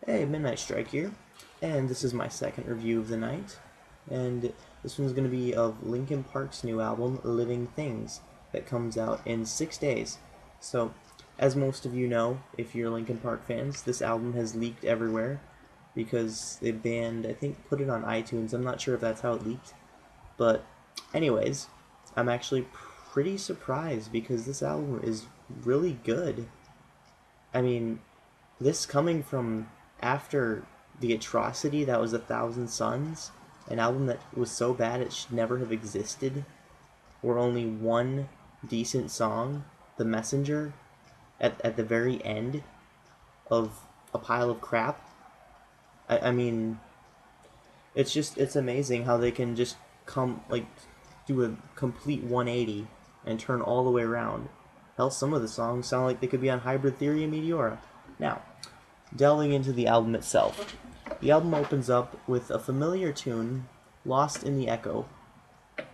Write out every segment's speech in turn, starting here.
Hey, Midnight Strike here, and this is my second review of the night, and this one's going to be of Linkin Park's new album, Living Things, that comes out in 6 days. So, as most of you know, if you're Linkin Park fans, this album has leaked everywhere, because the band, I think, put it on iTunes. I'm not sure if that's how it leaked, but anyways, I'm actually pretty surprised because this album is really good. I mean, this coming from after the atrocity that was A Thousand Suns, an album that was so bad it should never have existed, where only one decent song, The Messenger, at the very end of a pile of crap. I mean, it's amazing how they can just do a complete 180 and turn all the way around. Hell, some of the songs sound like they could be on Hybrid Theory and Meteora. Now, delving into the album itself. The album opens up with a familiar tune, Lost in the Echo.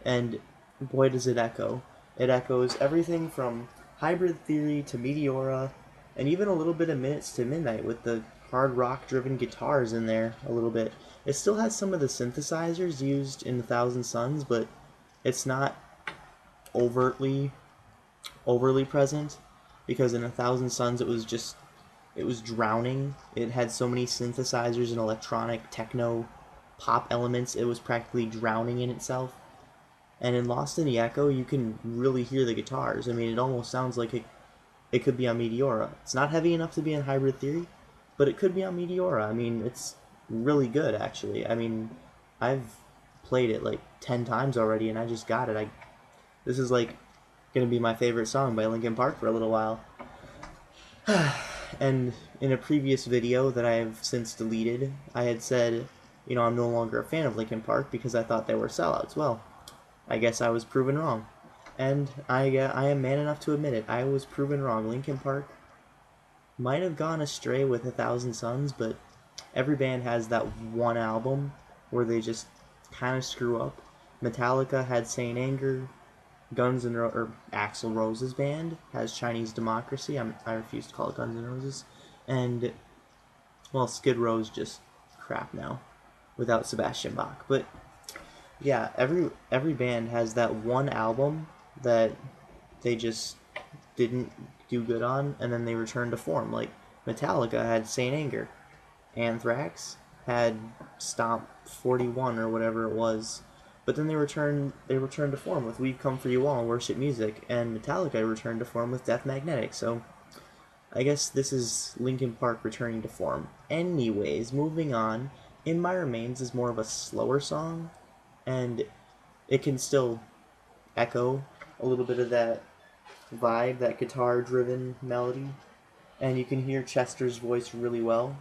And boy does it echo. It echoes everything from Hybrid Theory to Meteora, and even a little bit of Minutes to Midnight with the hard rock driven guitars in there a little bit. It still has some of the synthesizers used in A Thousand Suns, but it's not overtly overly present, because in A Thousand Suns it was drowning. It had so many synthesizers and electronic techno pop elements, it was practically drowning in itself. And in Lost in the Echo, you can really hear the guitars. I mean, it almost sounds like it could be on Meteora. It's not heavy enough to be in Hybrid Theory, but it could be on Meteora. I mean, it's really good, actually. I mean, I've played it like 10 times already, and I just got it. This is like gonna be my favorite song by Linkin Park for a little while. And in a previous video that I have since deleted, I had said, I'm no longer a fan of Linkin Park because I thought they were sellouts. Well, I guess I was proven wrong. And I am man enough to admit it. I was proven wrong. Linkin Park might have gone astray with A Thousand Suns, but every band has that one album where they just kind of screw up. Metallica had Saint Anger. Axl Rose's band has Chinese Democracy. I refuse to call it Guns N' Roses. And, well, Skid Row's just crap now without Sebastian Bach. But yeah, every band has that one album that they just didn't do good on, and then they return to form. Like Metallica had Saint Anger, Anthrax had Stomp 41 or whatever it was, but then they returned to form with We've Come for You All and Worship Music, and Metallica returned to form with Death Magnetic. So I guess this is Linkin Park returning to form. Anyways, moving on. In My Remains is more of a slower song, and it can still echo a little bit of that vibe, that guitar-driven melody, and you can hear Chester's voice really well.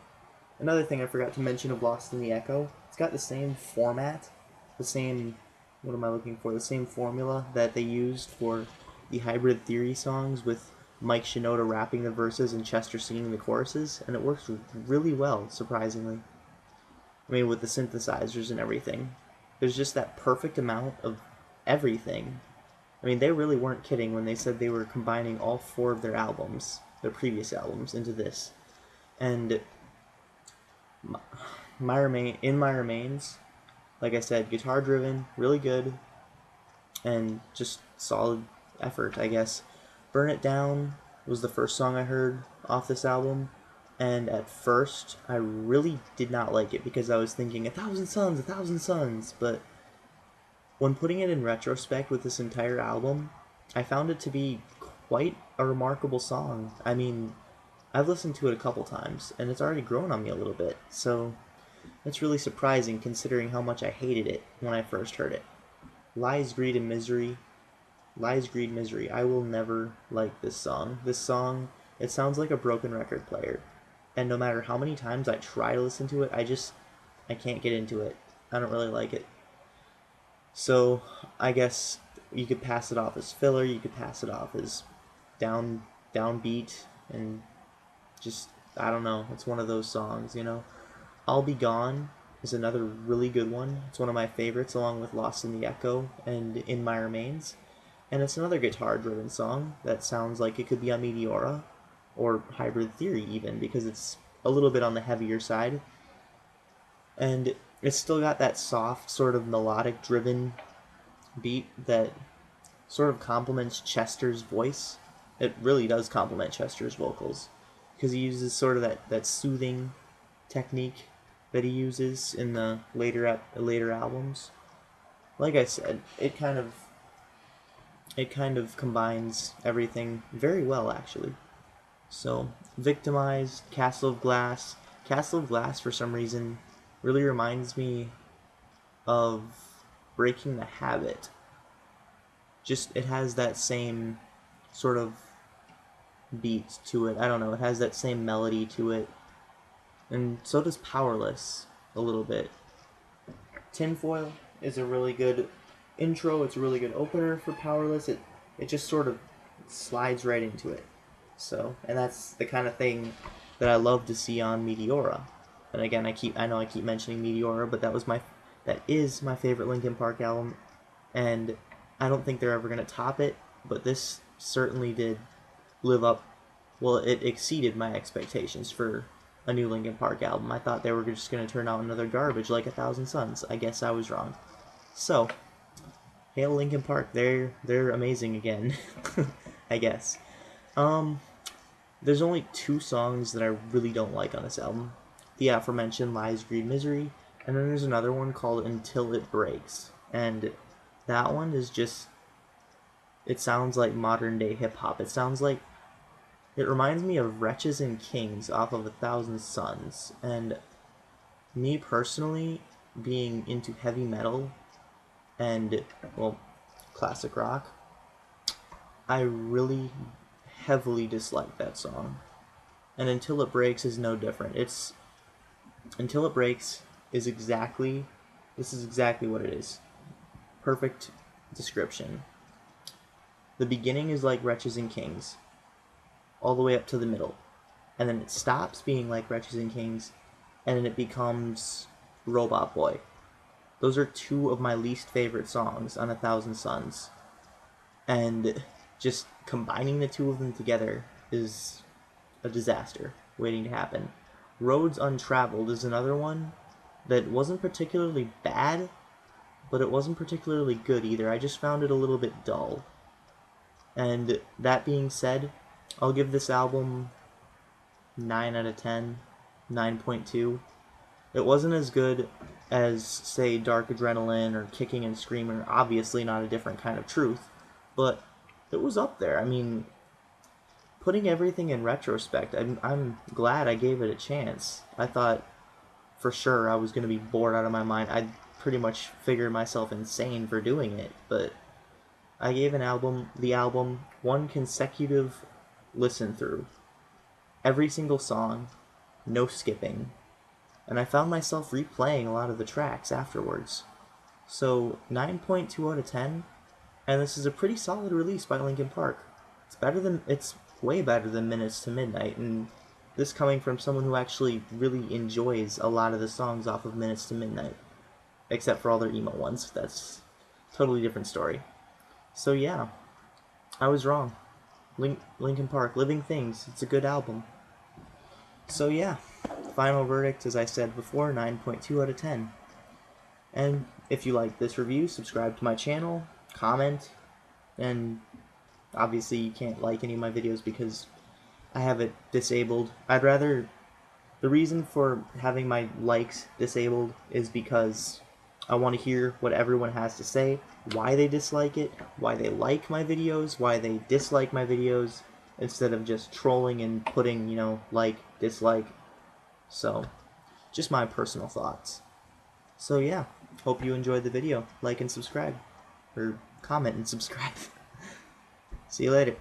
Another thing I forgot to mention of Lost in the Echo, it's got the same format, the same, what am I looking for, the same formula that they used for the Hybrid Theory songs, with Mike Shinoda rapping the verses and Chester singing the choruses, and it works really well, surprisingly. I mean, with the synthesizers and everything. There's just that perfect amount of everything. I mean, they really weren't kidding when they said they were combining all four of their albums, their previous albums, into this. And in My Remains, like I said, guitar driven, really good, and just solid effort, I guess. Burn It Down was the first song I heard off this album, and at first I really did not like it because I was thinking, A Thousand Suns, but when putting it in retrospect with this entire album, I found it to be quite a remarkable song. I mean, I've listened to it a couple times, and it's already grown on me a little bit, so it's really surprising considering how much I hated it when I first heard it. Lies, Greed, and Misery. Lies, Greed, Misery. I will never like this song. This song, it sounds like a broken record player. And no matter how many times I try to listen to it, I can't get into it. I don't really like it. So I guess you could pass it off as filler, you could pass it off as downbeat, and just, I don't know, it's one of those songs. I'll Be Gone is another really good one. It's one of my favorites, along with Lost in the Echo and In My Remains. And it's another guitar-driven song that sounds like it could be on Meteora or Hybrid Theory even, because it's a little bit on the heavier side. And it's still got that soft, sort of melodic driven beat that sort of complements Chester's voice. It really does complement Chester's vocals, because he uses sort of that soothing technique that he uses in the later albums. Like I said, it kind of combines everything very well, actually. So, Victimized, Castle of Glass. Castle of Glass, for some reason, really reminds me of Breaking the Habit. Just, it has that same sort of beat to it. I don't know, it has that same melody to it. And so does Powerless, a little bit. Tinfoil is a really good intro, it's a really good opener for Powerless. It just sort of slides right into it. So, and that's the kind of thing that I love to see on Meteora. And again, I know I keep mentioning Meteora, but that is my favorite Linkin Park album, and I don't think they're ever going to top it, but this certainly did live up. Well, it exceeded my expectations for a new Linkin Park album. I thought they were just going to turn out another garbage like 1,000 Suns. I guess I was wrong. So, hail Linkin Park. They're amazing again. I guess. There's only 2 songs that I really don't like on this album. The aforementioned Lies, Greed, Misery, and then there's another one called Until It Breaks. And that one is just, it sounds like modern day hip hop. It reminds me of Wretches and Kings off of 1,000 Suns. And me personally, being into heavy metal and, well, classic rock, I really heavily dislike that song. And Until It Breaks is no different. Until It Breaks is exactly what it is. Perfect description. The beginning is like Wretches and Kings, all the way up to the middle. And then it stops being like Wretches and Kings, and then it becomes Robot Boy. Those are 2 of my least favorite songs on 1,000 Suns. And just combining the 2 of them together is a disaster waiting to happen. Roads Untraveled is another one that wasn't particularly bad, but it wasn't particularly good either. I just found it a little bit dull. And that being said, I'll give this album 9 out of 10, 9.2. It wasn't as good as, say, Dark Adrenaline or Kicking and Screaming, or obviously not a different kind of truth, but it was up there. I mean, putting everything in retrospect, I'm glad I gave it a chance. I thought for sure I was going to be bored out of my mind. I pretty much figured myself insane for doing it, but I gave the album 1 consecutive listen through. Every single song, no skipping. And I found myself replaying a lot of the tracks afterwards. So 9.2 out of 10, and this is a pretty solid release by Linkin Park. It's way better than Minutes to Midnight, and this coming from someone who actually really enjoys a lot of the songs off of Minutes to Midnight. Except for all their emo ones. That's a totally different story. So yeah, I was wrong. Linkin Park, Living Things, it's a good album. So yeah, final verdict, as I said before, 9.2 out of 10. And if you like this review, subscribe to my channel, comment, and obviously you can't like any of my videos because I have it disabled. The reason for having my likes disabled is because I want to hear what everyone has to say, why they dislike it, why they like my videos, why they dislike my videos, instead of just trolling and putting, like, dislike. So, just my personal thoughts. So yeah, hope you enjoyed the video. Like and subscribe. Or comment and subscribe. See you later.